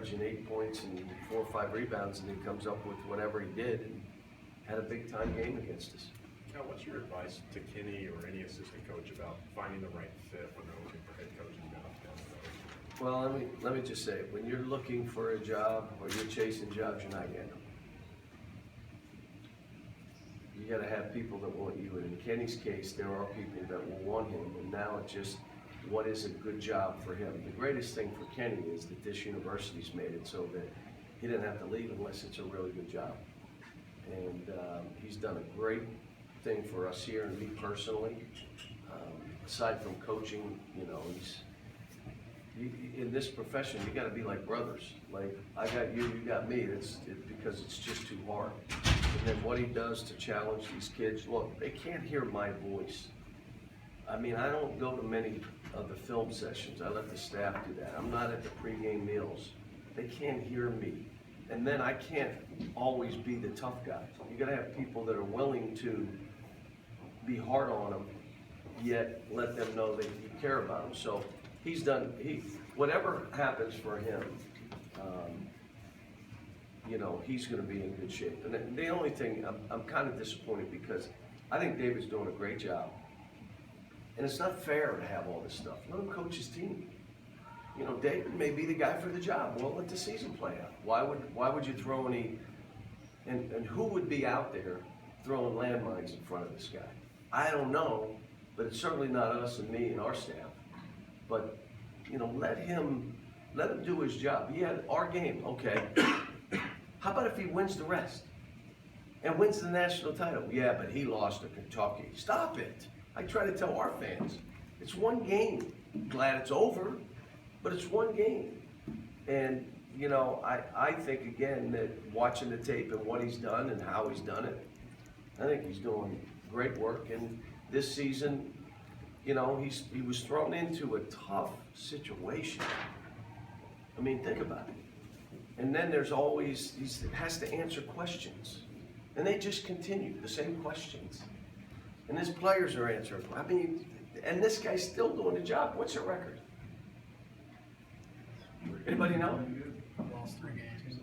averaging 8 points and 4 or 5 rebounds, and he comes up with whatever he did and had a big time game against us. Now, what's your advice to Kenny or any assistant coach about finding the right fit when they're looking for head coaching jobs down the road? Well, let me just say, when you're looking for a job or you're chasing jobs, you're not getting them. You got to have people that want you, and in Kenny's case, there are people that will want him, and now it's just what is a good job for him. The greatest thing for Kenny is that this university's made it so that he didn't have to leave unless it's a really good job. And he's done a great thing for us here and me personally. Aside from coaching, you know, in this profession, you got to be like brothers. Like, I got you, you got me. Because it's just too hard. And then what he does to challenge these kids, look, they can't hear my voice. I mean, I don't go to many of the film sessions. I let the staff do that. I'm not at the pregame meals. They can't hear me. And then I can't always be the tough guy. You got to have people that are willing to be hard on them, yet let them know that you care about them. So he's done, whatever happens for him, you know, he's going to be in good shape. And the only thing, I'm kind of disappointed because I think David's doing a great job. And it's not fair to have all this stuff. Let him coach his team. You know, David may be the guy for the job. Well, let the season play out. Why would you throw any, and who would be out there throwing landmines in front of this guy? I don't know, but it's certainly not us and me and our staff. But, you know, let him do his job. He had our game, okay. How about if he wins the rest and wins the national title? Yeah, but he lost to Kentucky. Stop it. I try to tell our fans, it's one game. Glad it's over, but it's one game. And, you know, I think, again, that watching the tape and what he's done and how he's done it, I think he's doing great work. And this season, you know, he was thrown into a tough situation. I mean, think about it. And then there's always, he has to answer questions. And they just continue, the same questions. And his players are answering. I mean, and this guy's still doing the job. What's your record? Anybody know? Lost 3 games.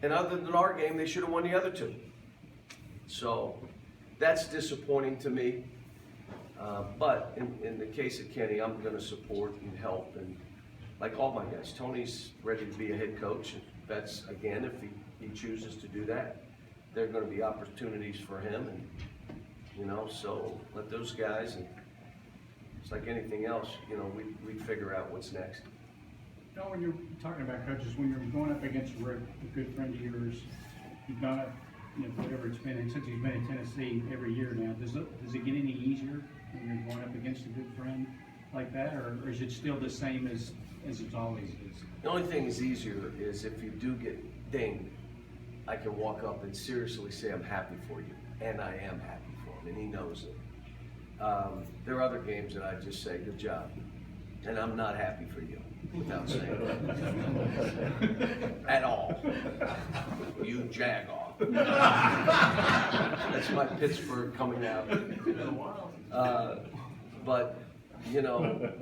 And other than our game, they should have won the other 2. So that's disappointing to me. But in the case of Kenny, I'm going to support and help. And like all my guys, Tony's ready to be a head coach. That's, again, if he chooses to do that, there are going to be opportunities for him. And, you know, so let those guys, and it's like anything else, you know, we figure out what's next. You know, when you're talking about coaches, when you're going up against a good friend of yours, you've done it, you know, whatever it's been, and since he's been in Tennessee every year now, does it get any easier when you're going up against a good friend like that, or is it still the same as it's always is? The only thing is easier is if you do get dinged, I can walk up and seriously say I'm happy for you, and I am happy for him, and he knows it. There are other games that I just say, good job, and I'm not happy for you, without saying that. At all. You jag off. That's my Pittsburgh coming out. But, you know,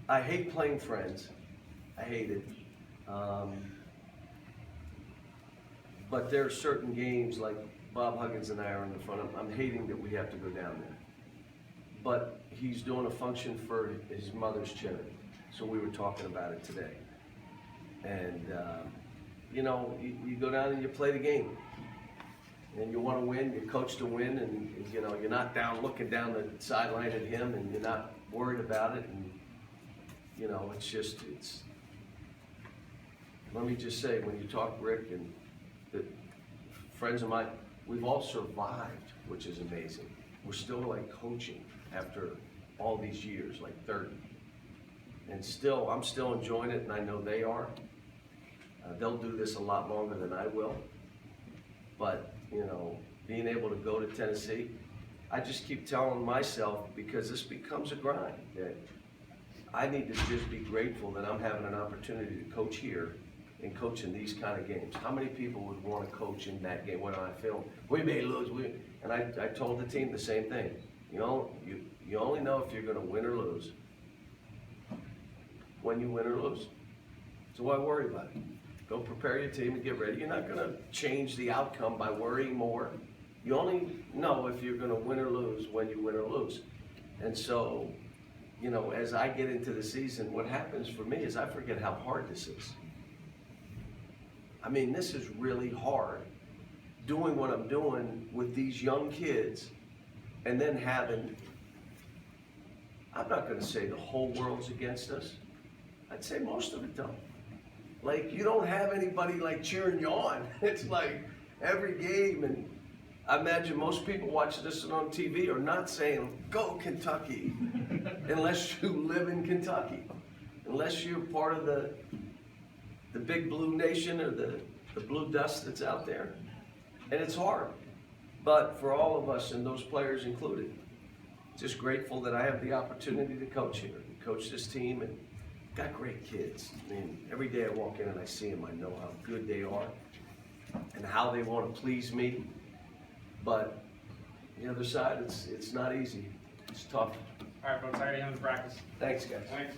I hate playing friends. I hate it. But there are certain games, like Bob Huggins and I are in the front. I'm hating that we have to go down there. But he's doing a function for his mother's charity. So we were talking about it today. And, you know, you go down and you play the game. And you want to win, you coach to win, and, you know, you're not down looking down the sideline at him, and you're not worried about it. And, you know, let me just say, when you talk Rick and the friends of mine, we've all survived, which is amazing. We're still like coaching after all these years, like 30. And still, I'm still enjoying it, and I know they are. They'll do this a lot longer than I will. But, you know, being able to go to Tennessee, I just keep telling myself, because this becomes a grind, that I need to just be grateful that I'm having an opportunity to coach here and coach in these kind of games. How many people would want to coach in that game? What am I feeling? We may lose. And I told the team the same thing. You know, you only know if you're going to win or lose when you win or lose. So why worry about it? Go prepare your team and get ready. You're not gonna change the outcome by worrying more. You only know if you're gonna win or lose when you win or lose. And so, you know, as I get into the season, what happens for me is I forget how hard this is. I mean, this is really hard, doing what I'm doing with these young kids, and then having, I'm not gonna say the whole world's against us. I'd say most of it don't. Like, you don't have anybody like cheering you on. It's like every game, and I imagine most people watching this on TV are not saying, go Kentucky, unless you live in Kentucky. Unless you're part of the big blue nation or the blue dust that's out there. And it's hard. But for all of us, and those players included, just grateful that I have the opportunity to coach here, and coach this team, and got great kids. I mean, every day I walk in and I see them, I know how good they are and how they want to please me. But the other side, it's not easy. It's tough. All right, folks, I gotta get into practice. Thanks, guys. Thanks.